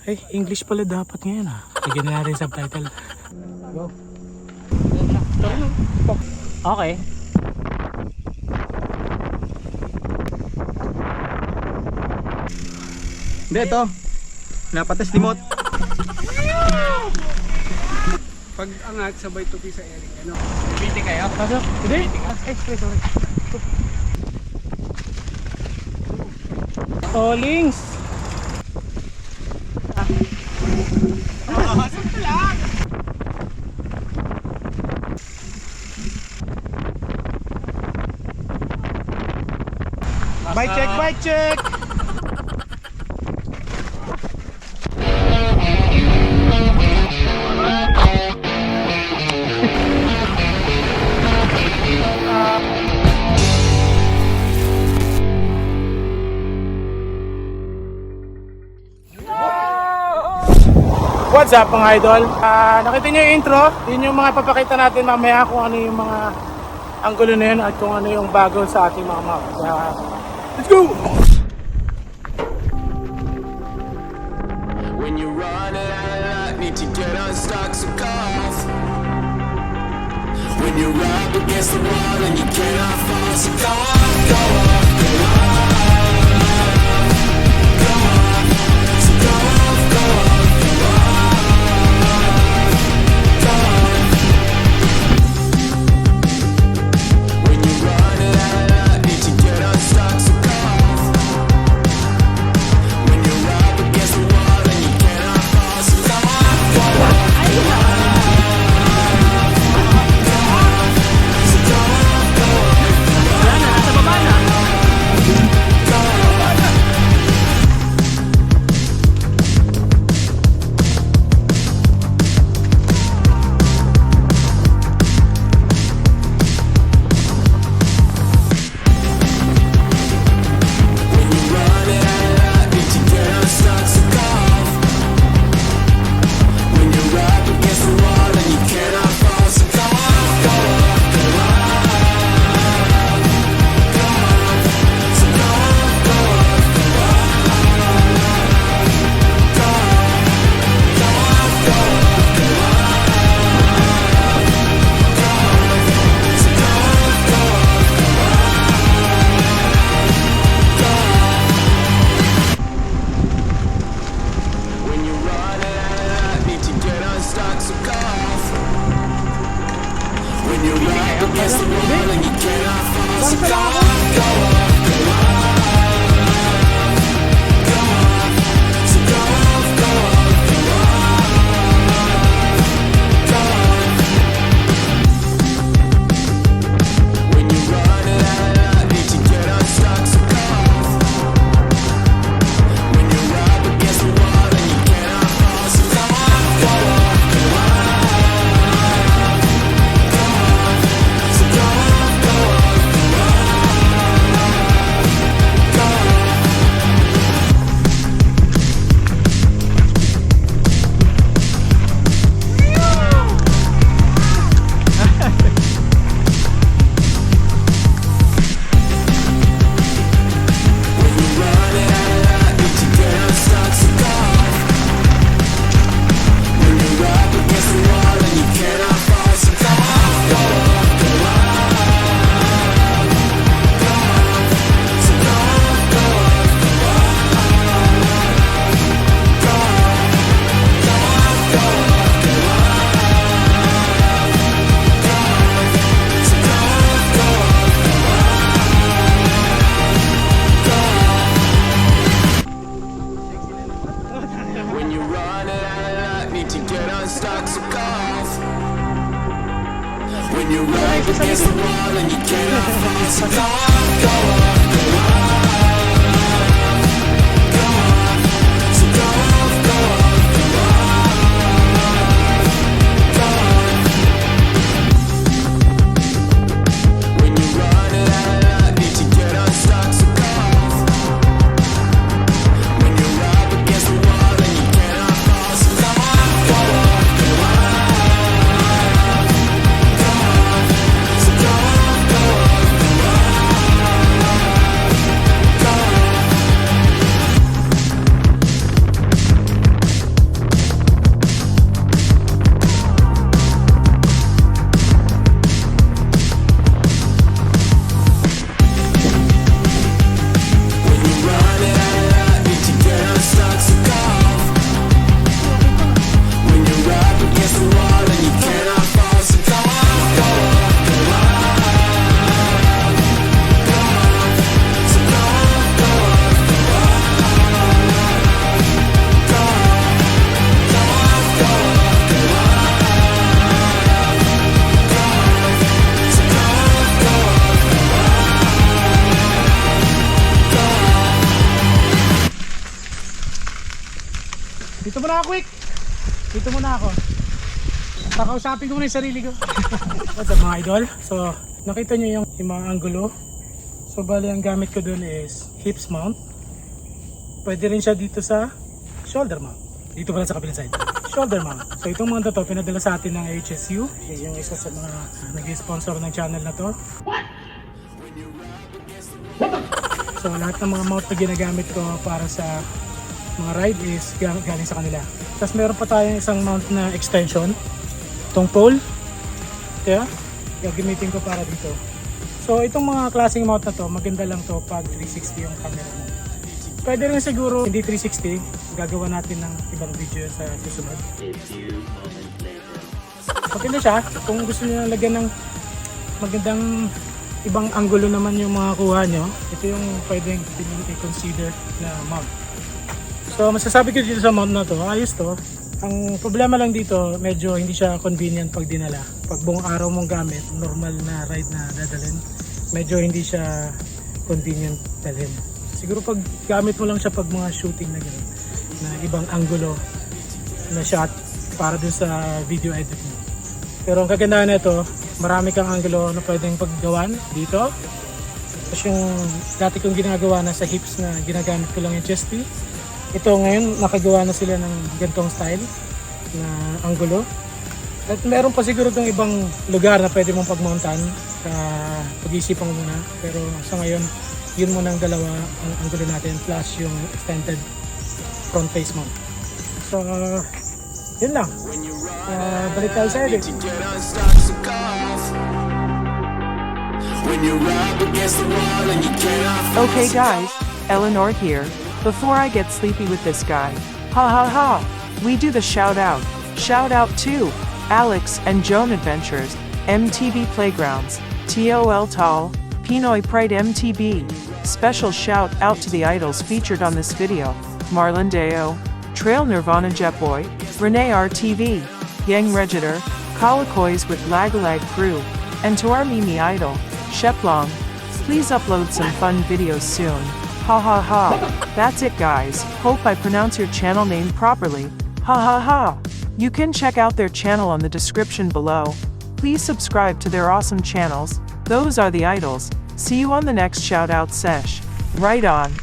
Ay, English pala dapat ngayon ah. Lagyan na natin subtitle. Go. Okay. Hindi, ito. Napatas limot. Pag angat, sabay tupi sa Eric. Ano? Biting kayo? Pasok? Hindi? Ay, sorry. Tolings! Bike check, bike check! What's up mga idol? Nakita nyo yung intro? Yun yung mga papakita natin mamaya kung ano yung mga anggulo na yun at kung ano yung bago sa ating mga map. Let's go! When you run out, need to get unstuck, so go off. When you're up against the wall and you cannot fall, so go off, go off, go off. Go off, so go off, go off. Dito muna ako, quick. Dito muna ako. Kakausapin ko muna yung sarili ko. What's up mga idol? So, nakita nyo yung mga angulo. So, bali ang gamit ko dun is hips mount. Pwede rin siya dito sa shoulder mount. Dito pala sa kabilang side. Shoulder mount. So, itong mga to, pinadala sa atin ng HSU. Yung isa sa mga nag-sponsor ng channel na to. So, lahat ng mga mount na ginagamit ko para sa mga ride is galing sa kanila. Tapos meron pa tayong isang mount na extension. Itong pole. Kaya, gagamitin ko para dito. So, itong mga klaseng mount na to, maganda lang to pag 360 yung camera mo. Pwede rin siguro hindi 360. Gagawa natin ng ibang video sa susunod. Maganda siya. Kung gusto niyo lagyan ng magandang ibang angulo naman yung mga kuha nyo, ito yung pwedeng i-consider na mount. So masasabi ko dito sa mount na to, ayos to. Ang problema lang dito, medyo hindi siya convenient pag dinala. Pag buong araw mong gamit, normal na ride na dadalhin, medyo hindi siya convenient dalhin. Siguro pag gamit mo lang siya pag mga shooting na gano'n, na ibang angulo na shot para dun sa video edit mo. Pero ang kagandahan nito, marami kang angulo na pwedeng paggawan dito. Tapos yung dati kong ginagawa na sa hips na ginagamit ko lang yung chest piece. Ito ngayon nakagawa na sila ng gantong style na angulo. At meron pa siguro itong ibang lugar na pwede mong pagmountan. Pag-isipan mo muna. Pero sa ngayon, yun muna ang dalawa ang angulo natin plus yung extended front face mount. So, yun lang. Balik tayo sa edit. Okay guys, Eleanor here. Before I get sleepy with this guy, ha ha ha, we do the shoutout. Shoutout to Alex and Joan Adventures, MTV Playgrounds, TOL Tall, Pinoy Pride MTB. Special shout out to the idols featured on this video: Marlon Deo, Trail Nirvana Jetboy, Renee RTV, Yang Regitor, Kalakoys with Lagalag Crew, and to our Mimi idol, Sheplong. Please upload some fun videos soon. Ha ha ha. That's it guys, hope I pronounce your channel name properly. Ha ha ha. You can check out their channel on the description below. Please subscribe to their awesome channels. Those are the idols. See you on the next Shoutout Sesh. Right on.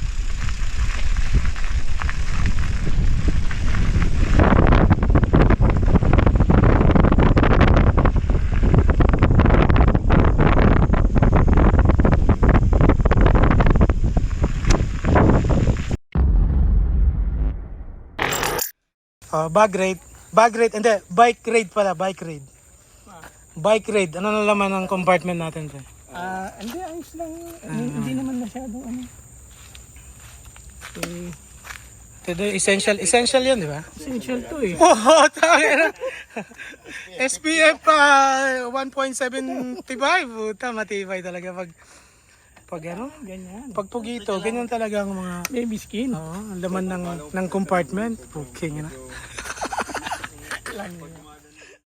Bike raid pala, bike raid. Bike raid, ano na laman ang compartment natin to? Hindi, ayos lang. Hindi naman masyadong ano. Ito essential yun, di ba? Essential to eh. Oo, tangina. SPF 1.75. Puta, matibay talaga pag ano, Ganyan. pag pugito, ganyan talaga ang mga Baby skin. ang laman ng compartment. Okay, na. Lang yun.